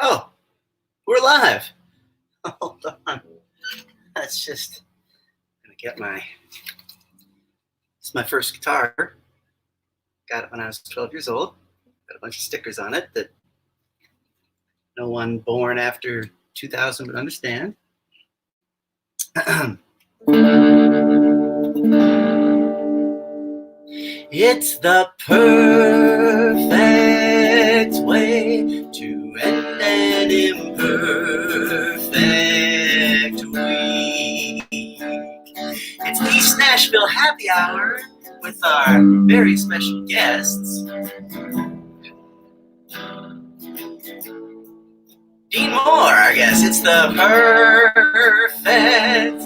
Oh, we're live. Hold on. That's just gonna get it's my first guitar. Got it when I was 12 years old. Got a bunch of stickers on it that no one born after 2000 would understand. It's the perfect way to end an imperfect week. It's East Nashville Happy Hour with our very special guests, Dean Moore. I guess it's the perfect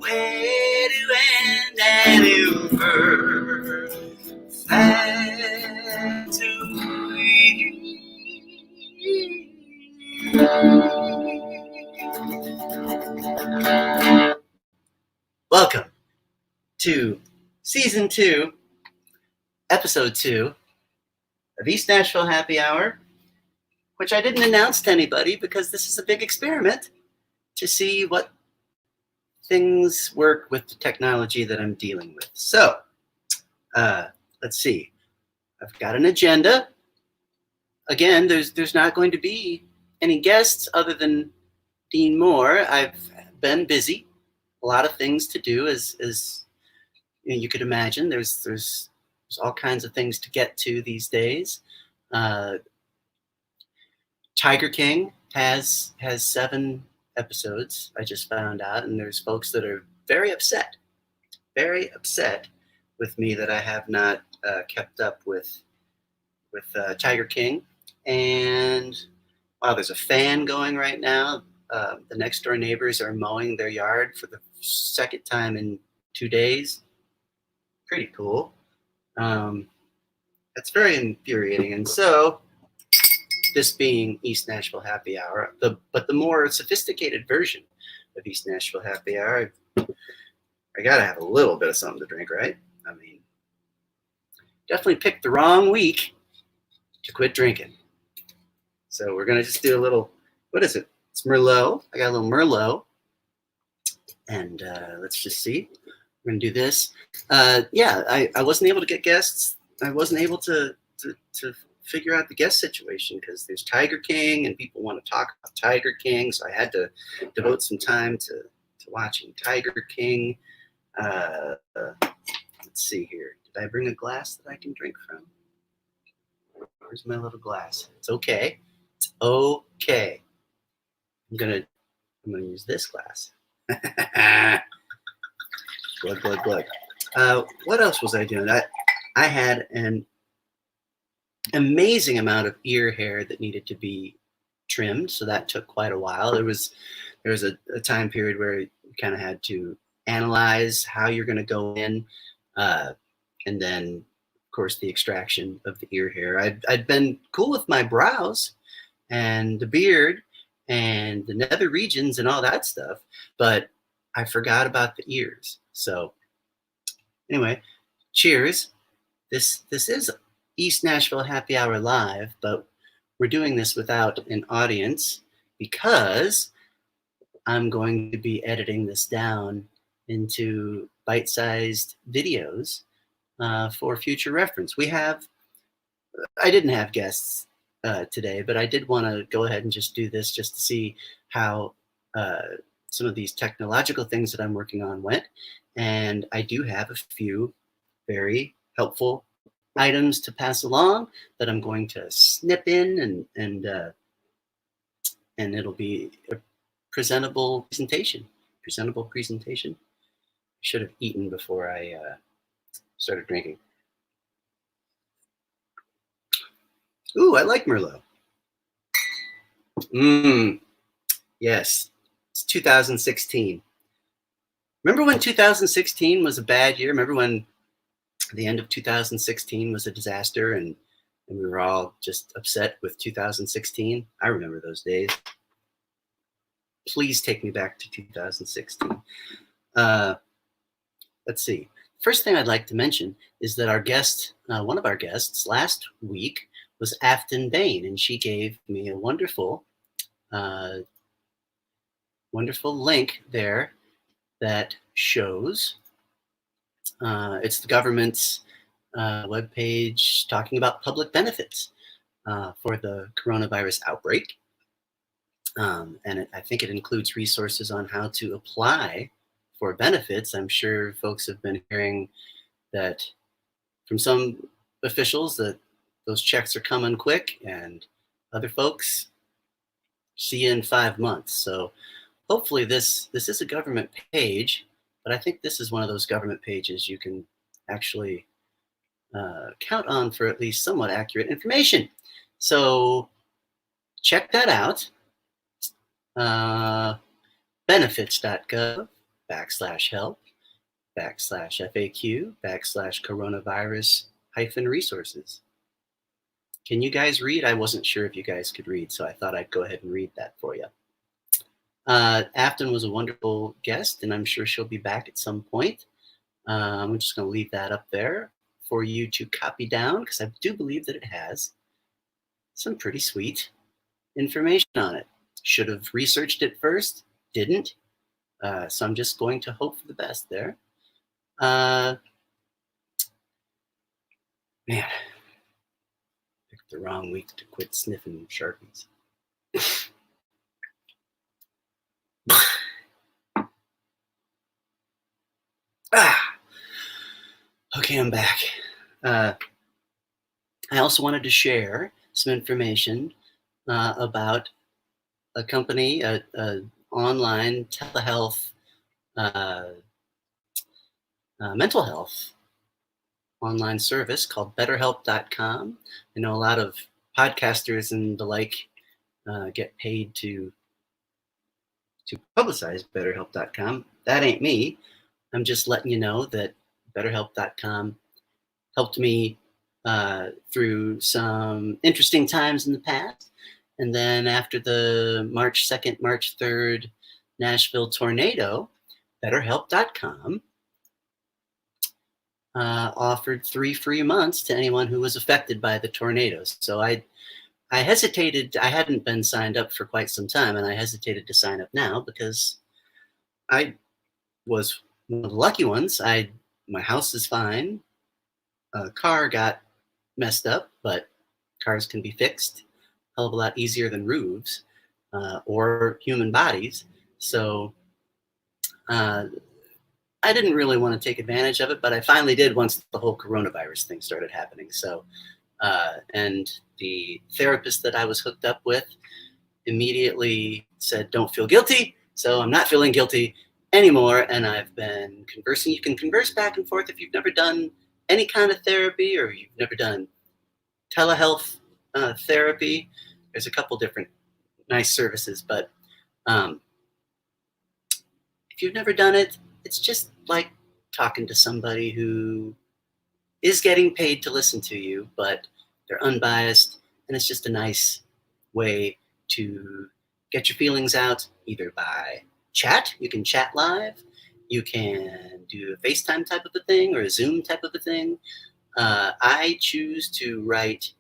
way to end an imperfect week. Welcome to Season 2, Episode 2 of East Nashville Happy Hour, which I didn't announce to anybody because this is a big experiment to see what things work with the technology that I'm dealing with. So, let's see. I've got an agenda. Again, there's not going to be any guests other than Dean Moore. I've been busy. A lot of things to do, as you could imagine. There's all kinds of things to get to these days. Tiger King has 7 episodes, I just found out, and there's folks that are very upset with me that I have not kept up with Tiger King. And wow, there's a fan going right now. The next door neighbors are mowing their yard for the second time in 2 days. Pretty cool. That's very infuriating. And so, this being East Nashville Happy Hour, but the more sophisticated version of East Nashville Happy Hour, I gotta have a little bit of something to drink, right? I mean, definitely picked the wrong week to quit drinking. So we're gonna just do a little, what is it? It's Merlot. I got a little Merlot. And let's just see. We're gonna do this. I wasn't able to get guests. I wasn't able to figure out the guest situation because there's Tiger King and people want to talk about Tiger King. So I had to devote some time to watching Tiger King. Let's see here. Did I bring a glass that I can drink from? Where's my little glass? It's okay. It's okay. I'm gonna use this glass. Glug, glug, glug. What else was I doing? I had an amazing amount of ear hair that needed to be trimmed, so that took quite a while. There was a time period where you kind of had to analyze how you're going to go in, and then of course the extraction of the ear hair. I'd been cool with my brows and the beard and the nether regions and all that stuff, but I forgot about the ears. So anyway, cheers. This is East Nashville Happy Hour Live, but we're doing this without an audience because I'm going to be editing this down into bite-sized videos for future reference. I didn't have guests today, but I did want to go ahead and just do this just to see how some of these technological things that I'm working on went. And I do have a few very helpful items to pass along that I'm going to snip in and it'll be a presentable presentation. Should have eaten before I started drinking. Ooh, I like Merlot. Yes, it's 2016. Remember when 2016 was a bad year? Remember when the end of 2016 was a disaster and we were all just upset with 2016? I remember those days. Please take me back to 2016. Let's see. First thing I'd like to mention is that our guest, one of our guests last week was Afton Bain, and she gave me a wonderful uh, wonderful link there that shows it's the government's webpage talking about public benefits for the coronavirus outbreak. And I think it includes resources on how to apply for benefits. I'm sure folks have been hearing that from some officials that those checks are coming quick, and other folks see you in 5 months. So hopefully this is a government page, but I think this is one of those government pages you can actually count on for at least somewhat accurate information. So check that out. benefits.gov/help/FAQ/coronavirus-resources. Can you guys read? I wasn't sure if you guys could read, so I thought I'd go ahead and read that for you. Afton was a wonderful guest, and I'm sure she'll be back at some point. I'm just going to leave that up there for you to copy down, because I do believe that it has some pretty sweet information on it. Should have researched it first, didn't. So I'm just going to hope for the best there. Man, picked the wrong week to quit sniffing Sharpies. Okay, I'm back. I also wanted to share some information about a company, a online telehealth, mental health online service called Betterhelp.com. I know a lot of podcasters and the like get paid to publicize Betterhelp.com. That ain't me. I'm just letting you know that Betterhelp.com helped me through some interesting times in the past. And then after the March 2nd, March 3rd Nashville tornado, Betterhelp.com offered 3 free months to anyone who was affected by the tornadoes. So I hesitated. I hadn't been signed up for quite some time, and I hesitated to sign up now because I was one of the lucky ones. My house is fine. A car got messed up, but cars can be fixed a hell of a lot easier than roofs or human bodies. So I didn't really want to take advantage of it, but I finally did once the whole coronavirus thing started happening. So, and the therapist that I was hooked up with immediately said, "Don't feel guilty." So I'm not feeling guilty anymore. And I've been conversing. You can converse back and forth if you've never done any kind of therapy or you've never done telehealth therapy. There's a couple different nice services, but if you've never done it, it's just like talking to somebody who is getting paid to listen to you, but they're unbiased, and it's just a nice way to get your feelings out, either by chat. You can chat live. You can do a FaceTime type of a thing or a Zoom type of a thing. I choose to write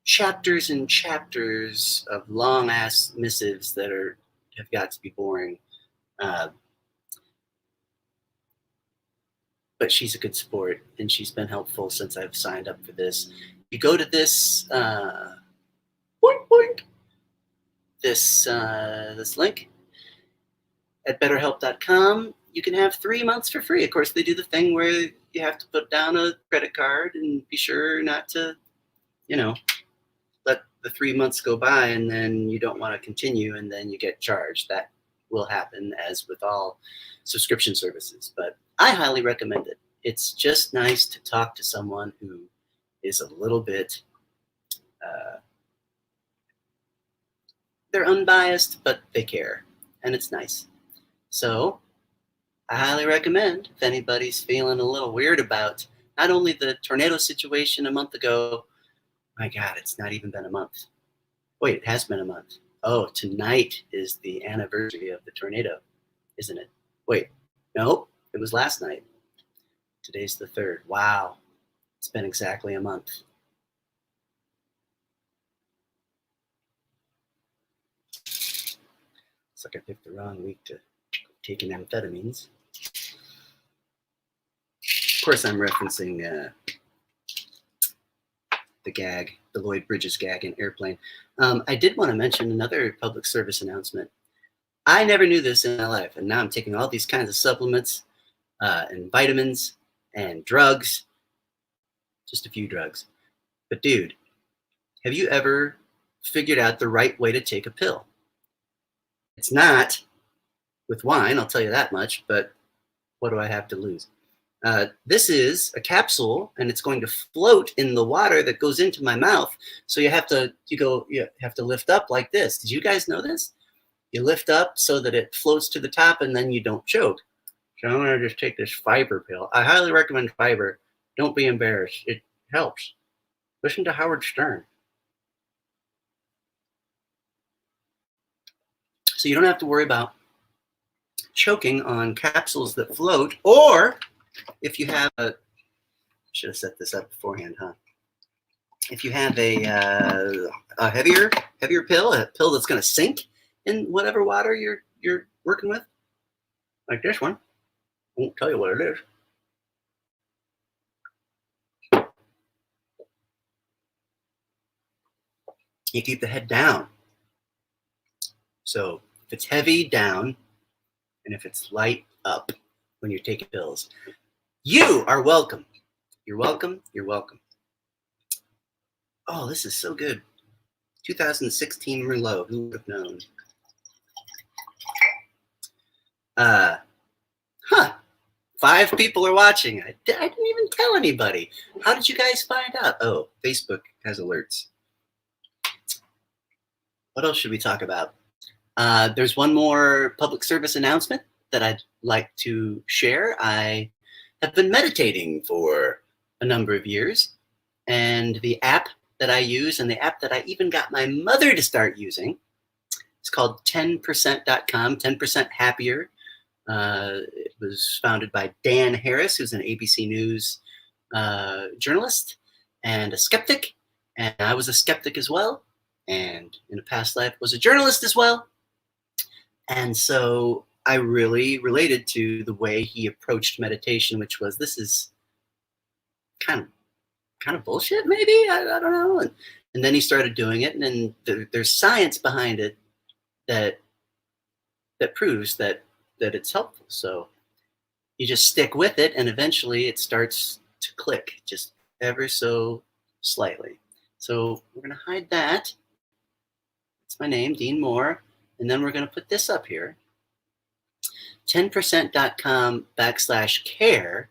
chapters and chapters of long ass missives that have got to be boring. But she's a good sport, and she's been helpful since I've signed up for this. You go to this this link at betterhelp.com. You can have 3 months for free. Of course, they do the thing where you have to put down a credit card and be sure not to, let the 3 months go by and then you don't want to continue and then you get charged. That will happen as with all subscription services, but I highly recommend it. It's just nice to talk to someone who is a little bit, they're unbiased, but they care, and it's nice. So I highly recommend if anybody's feeling a little weird about not only the tornado situation a month ago. My God, it's not even been a month. Wait, it has been a month. Oh, tonight is the anniversary of the tornado, isn't it? Wait, nope, it was last night. Today's the 3rd. Wow, it's been exactly a month. It's like I picked the wrong week to take in amphetamines. Of course, I'm referencing the gag, the Lloyd Bridges gag in Airplane. I did want to mention another public service announcement. I never knew this in my life, and now I'm taking all these kinds of supplements and vitamins and drugs, just a few drugs. But dude, have you ever figured out the right way to take a pill? It's not with wine, I'll tell you that much, but what do I have to lose? This is a capsule, and it's going to float in the water that goes into my mouth. So you have to lift up like this. Did you guys know this? You lift up so that it floats to the top, and then you don't choke. So I'm going to just take this fiber pill. I highly recommend fiber. Don't be embarrassed. It helps. Listen to Howard Stern. So you don't have to worry about choking on capsules that float, or if you have a, should have set this up beforehand, huh? If you have a heavier pill, a pill that's going to sink in whatever water you're working with, like this one, I won't tell you what it is. You keep the head down. So if it's heavy, down, and if it's light, up when you're taking pills. You are welcome. You're welcome. You're welcome. Oh, this is so good. 2016 Merlot. Who would have known? Huh. 5 people are watching. I didn't even tell anybody. How did you guys find out? Oh, Facebook has alerts. What else should we talk about? There's one more public service announcement that I'd like to share. I have been meditating for a number of years, and the app that I use, and the app that I even got my mother to start using, it's called 10%.com, 10% Happier. It was founded by Dan Harris, who's an ABC News journalist and a skeptic. And I was a skeptic as well, and in a past life was a journalist as well. And so I really related to the way he approached meditation, which was, this is kind of bullshit, maybe? I don't know. And then he started doing it, and then there's science behind it that proves that it's helpful. So you just stick with it, and eventually it starts to click, just ever so slightly. So we're going to hide that. That's my name, Dean Moore. And then we're going to put this up here. 10%.com/care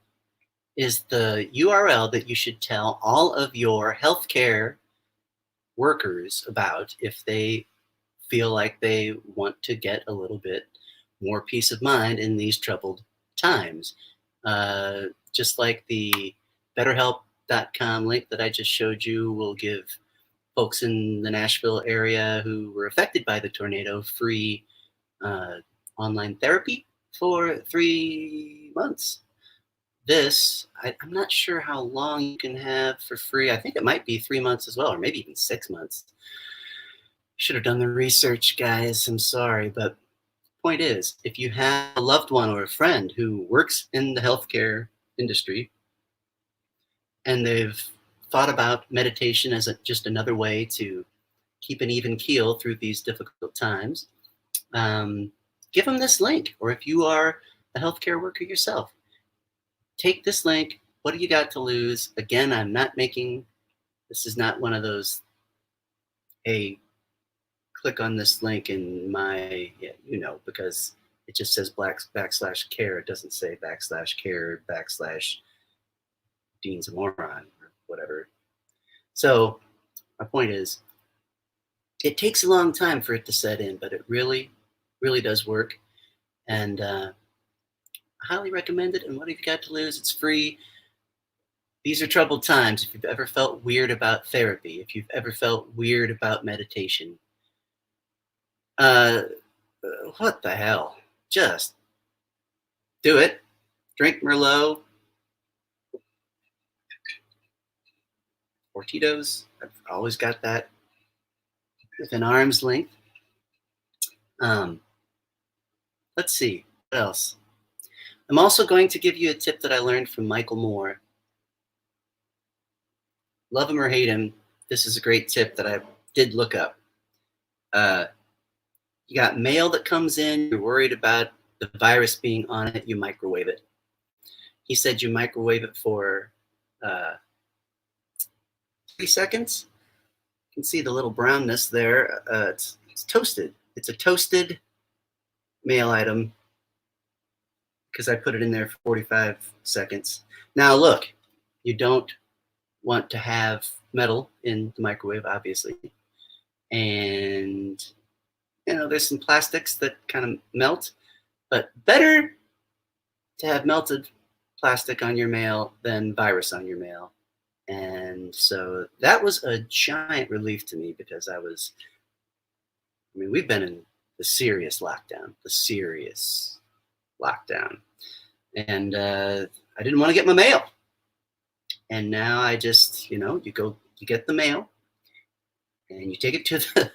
is the URL that you should tell all of your healthcare workers about if they feel like they want to get a little bit more peace of mind in these troubled times. Just like the Betterhelp.com link that I just showed you will give folks in the Nashville area who were affected by the tornado free online therapy for 3 months. This, I'm not sure how long you can have for free. I think it might be 3 months as well, or maybe even 6 months. Should have done the research, guys. I'm sorry. But point is, if you have a loved one or a friend who works in the healthcare industry and they've thought about meditation as just another way to keep an even keel through these difficult times, give them this link. Or if you are a healthcare worker yourself, take this link. What do you got to lose? Again, I'm not making, this is not one of those, hey, click on this link in my, because it just says /care. It doesn't say /care /Dean's a moron or whatever. So my point is, it takes a long time for it to set in, but it really, really does work. And I highly recommend it. And what have you got to lose? It's free. These are troubled times. If you've ever felt weird about therapy, if you've ever felt weird about meditation, what the hell? Just do it. Drink Merlot or Tito's. I've always got that within arm's length. Let's see. What else? I'm also going to give you a tip that I learned from Michael Moore. Love him or hate him, this is a great tip that I did look up. You got mail that comes in, you're worried about the virus being on it, you microwave it. He said you microwave it for 3 seconds. You can see the little brownness there. It's toasted. It's a toasted mail item because I put it in there for 45 seconds. Now look, you don't want to have metal in the microwave, obviously. And, there's some plastics that kind of melt, but better to have melted plastic on your mail than virus on your mail. And so that was a giant relief to me because we've been in the serious lockdown. And I didn't want to get my mail. And now I just, you get the mail and you take it to the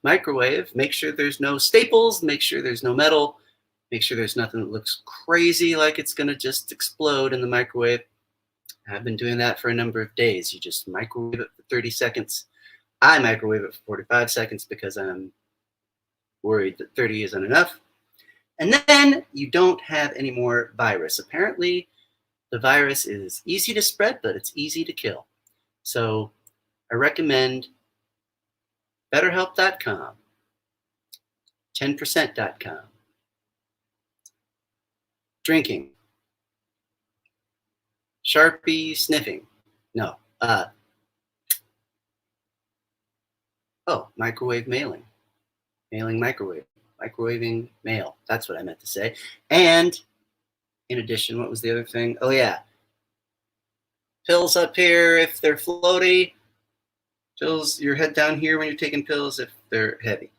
microwave, make sure there's no staples, make sure there's no metal, make sure there's nothing that looks crazy like it's going to just explode in the microwave. I've been doing that for a number of days. You just microwave it for 30 seconds. I microwave it for 45 seconds because I'm worried that 30 isn't enough. And then you don't have any more virus. Apparently, the virus is easy to spread, but it's easy to kill. So I recommend Betterhelp.com, 10%.com, drinking, Sharpie sniffing. No. Microwave mailing. Mailing microwave. Microwaving mail. That's what I meant to say. And in addition, what was the other thing? Oh, yeah. Pills up here if they're floaty. Pills, your head down here when you're taking pills if they're heavy.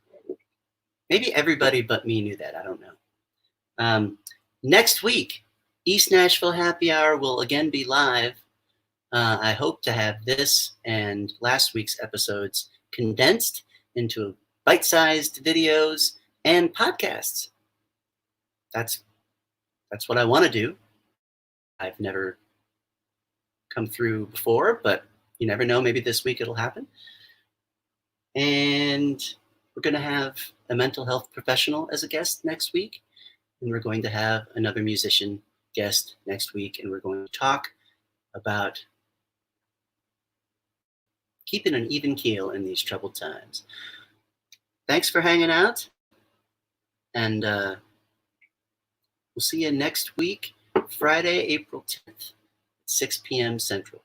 Maybe everybody but me knew that. I don't know. Next week, East Nashville Happy Hour will again be live. I hope to have this and last week's episodes condensed into bite-sized videos and podcasts. That's what I want to do. I've never come through before, but you never know. Maybe this week it'll happen. And we're going to have a mental health professional as a guest next week. And we're going to have another musician guest next week. And we're going to talk about keeping an even keel in these troubled times. Thanks for hanging out. And we'll see you next week, Friday, April 10th, 6 p.m. Central.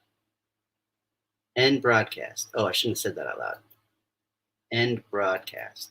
End broadcast. Oh, I shouldn't have said that out loud. End broadcast.